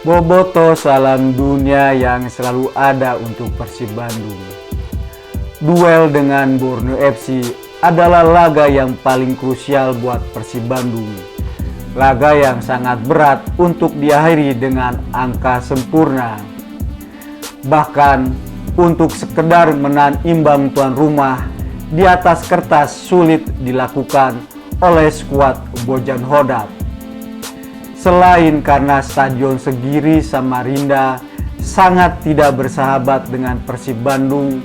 Boboto salam dunia yang selalu ada untuk Persib Bandung. Duel dengan Borneo FC adalah laga yang paling krusial buat Persib Bandung. Laga yang sangat berat untuk diakhiri dengan angka sempurna. Bahkan untuk sekedar menahan imbang tuan rumah di atas kertas sulit dilakukan oleh skuad Bojan Hodak. Selain karena Stadion Segiri Samarinda sangat tidak bersahabat dengan Persib Bandung,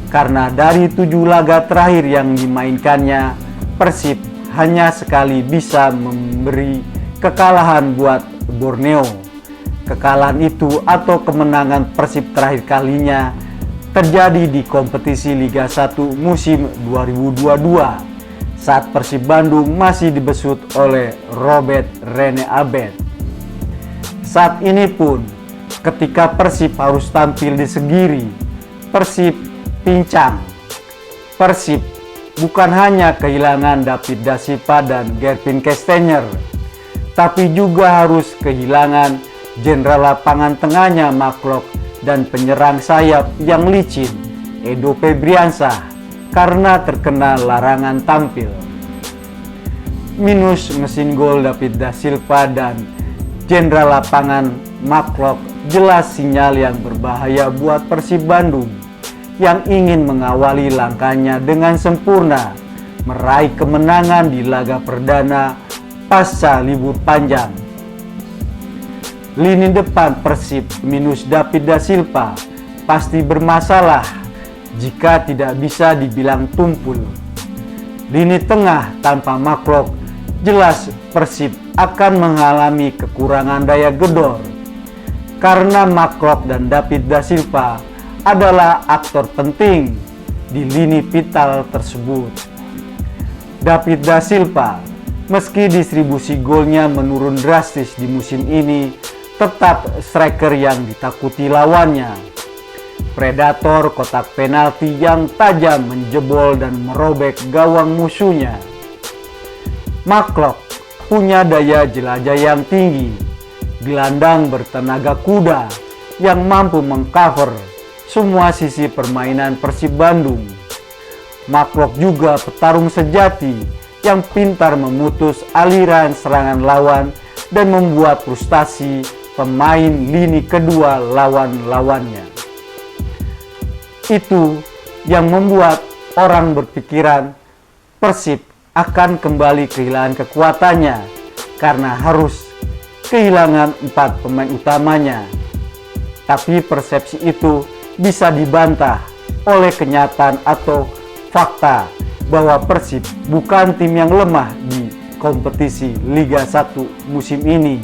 karena dari 7 laga terakhir yang dimainkannya, Persib hanya sekali bisa memberi kekalahan buat Borneo. Kekalahan itu atau kemenangan Persib terakhir kalinya terjadi di kompetisi Liga 1 musim 2022. Saat Persib Bandung masih dibesut oleh Robert Rene Abed. Saat ini pun, ketika Persib harus tampil di Segiri, Persib pincang. Persib bukan hanya kehilangan David Da Silva dan Gervin Kestener, tapi juga harus kehilangan jenderal lapangan tengahnya Maklok dan penyerang sayap yang licin Edo Febriansah karena terkena larangan tampil. Minus mesin gol David Da Silva dan jenderal lapangan Maklok jelas sinyal yang berbahaya buat Persib Bandung yang ingin mengawali langkahnya dengan sempurna meraih kemenangan di laga perdana pasca libur panjang. Lini depan Persib minus David Da Silva pasti bermasalah jika tidak bisa dibilang tumpul. Lini tengah tanpa Maklok jelas Persib akan mengalami kekurangan daya gedor karena Maklok dan David Da Silva adalah aktor penting di lini vital tersebut. David Da Silva meski distribusi golnya menurun drastis di musim ini, tetap striker yang ditakuti lawannya. Predator kotak penalti yang tajam menjebol dan merobek gawang musuhnya. Maklok punya daya jelajah yang tinggi, gelandang bertenaga kuda yang mampu mengcover semua sisi permainan Persib Bandung. Maklok juga petarung sejati yang pintar memutus aliran serangan lawan dan membuat frustasi pemain lini kedua lawan-lawannya. Itu yang membuat orang berpikiran Persib akan kembali kehilangan kekuatannya karena harus kehilangan 4 pemain utamanya. Tapi persepsi itu bisa dibantah oleh kenyataan atau fakta bahwa Persib bukan tim yang lemah di kompetisi Liga 1 musim ini.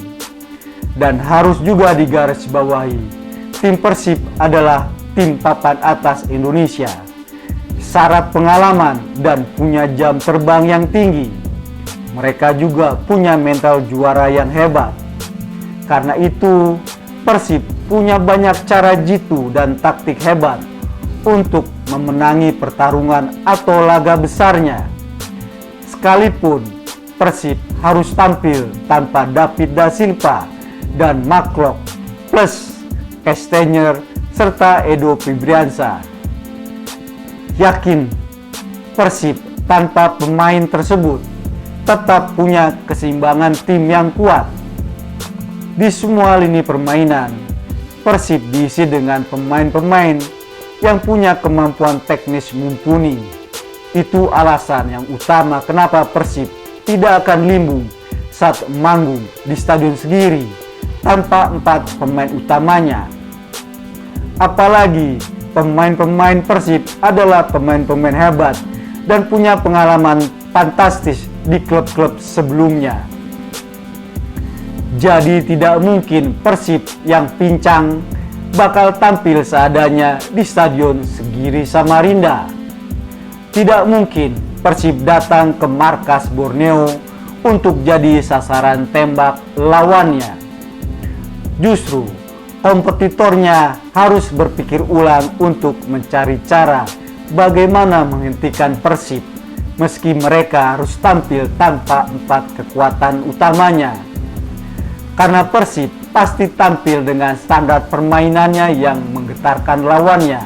Dan harus juga digarisbawahi, tim Persib adalah tim papan atas Indonesia, syarat pengalaman dan punya jam terbang yang tinggi. Mereka juga punya mental juara yang hebat. Karena itu, Persib punya banyak cara jitu dan taktik hebat untuk memenangi pertarungan atau laga besarnya. Sekalipun Persib harus tampil tanpa David Da Silva dan Maklok plus Kestener serta Edo Febriansah. Yakin Persib tanpa pemain tersebut tetap punya keseimbangan tim yang kuat. Di semua lini permainan, Persib diisi dengan pemain-pemain yang punya kemampuan teknis mumpuni. Itu alasan yang utama kenapa Persib tidak akan limbung saat manggung di Stadion Segiri tanpa 4 pemain utamanya. Apalagi pemain-pemain Persib adalah pemain-pemain hebat dan punya pengalaman fantastis di klub-klub sebelumnya. Jadi tidak mungkin Persib yang pincang bakal tampil seadanya di Stadion Segiri Samarinda. Tidak mungkin Persib datang ke markas Borneo untuk jadi sasaran tembak lawannya. Justru kompetitornya harus berpikir ulang untuk mencari cara bagaimana menghentikan Persib meski mereka harus tampil tanpa 4 kekuatan utamanya. Karena Persib pasti tampil dengan standar permainannya yang menggetarkan lawannya,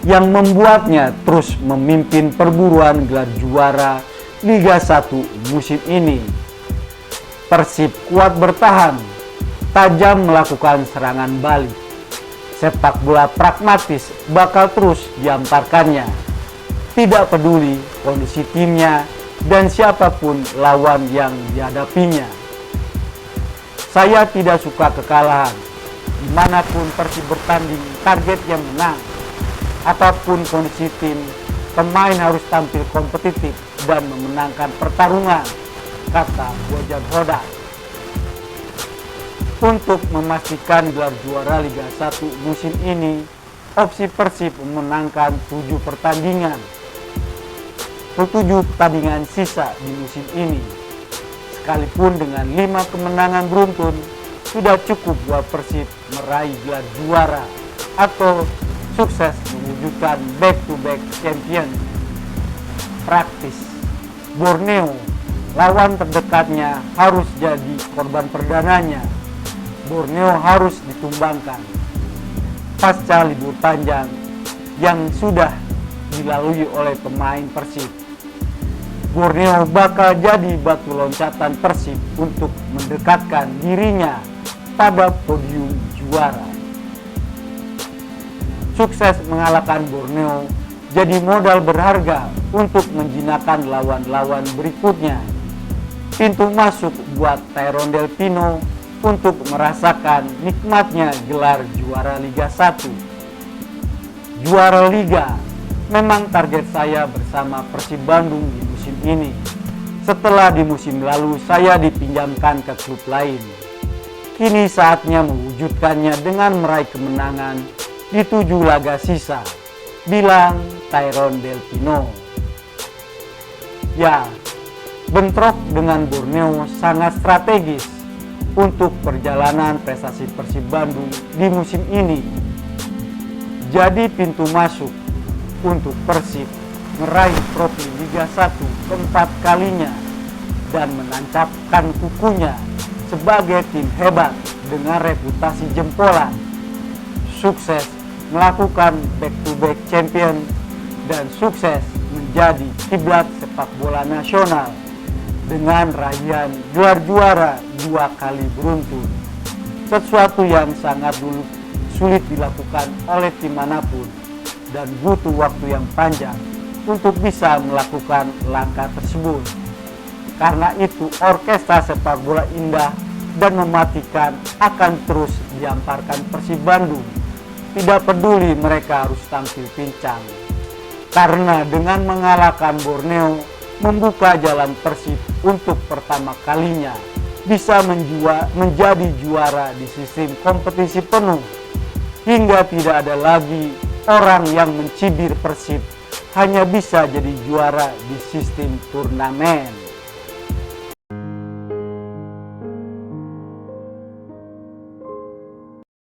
yang membuatnya terus memimpin perburuan gelar juara Liga 1 musim ini. Persib kuat bertahan, tajam melakukan serangan balik. Sepak bola pragmatis bakal terus diamparkannya, tidak peduli kondisi timnya dan siapapun lawan yang dihadapinya. Saya tidak suka kekalahan, dimanapun Persib bertanding targetnya menang. Apapun kondisi tim, pemain harus tampil kompetitif dan memenangkan pertarungan, kata Bojan Hodak. Untuk memastikan gelar juara Liga 1 musim ini, opsi Persib memenangkan 7 pertandingan sisa di musim ini. Sekalipun dengan 5 kemenangan beruntun, sudah cukup buat Persib meraih gelar juara atau sukses mewujudkan back-to-back champion. Praktis, Borneo, lawan terdekatnya, harus jadi korban perdananya. Borneo harus ditumbangkan. Pasca libur panjang yang sudah dilalui oleh pemain Persib, Borneo bakal jadi batu loncatan Persib untuk mendekatkan dirinya pada podium juara. Sukses mengalahkan Borneo jadi modal berharga untuk menjinakkan lawan-lawan berikutnya. Pintu masuk buat Tyrone Del Pino untuk merasakan nikmatnya gelar juara Liga 1. Juara Liga memang target saya bersama Persib Bandung di musim ini. Setelah di musim lalu saya dipinjamkan ke klub lain, kini saatnya mewujudkannya dengan meraih kemenangan di 7 laga sisa, bilang Tyrone Del Pino. Ya, bentrok dengan Borneo sangat strategis untuk perjalanan prestasi Persib Bandung di musim ini. Jadi pintu masuk untuk Persib meraih trofi Liga 1 keempat kalinya dan menancapkan kukunya sebagai tim hebat dengan reputasi jempolan. Sukses melakukan back-to-back champion dan sukses menjadi kiblat sepak bola nasional dengan raihan gelar juara 2 kali beruntun. Sesuatu yang sangat sulit dilakukan oleh tim manapun dan butuh waktu yang panjang untuk bisa melakukan langkah tersebut. Karena itu orkestra sepak bola indah dan mematikan akan terus diamparkan Persib Bandung. Tidak peduli mereka harus tampil pincang. Karena dengan mengalahkan Borneo, membuka jalan Persib untuk pertama kalinya bisa menjadi juara di sistem kompetisi penuh. Hingga tidak ada lagi orang yang mencibir Persib hanya bisa jadi juara di sistem turnamen.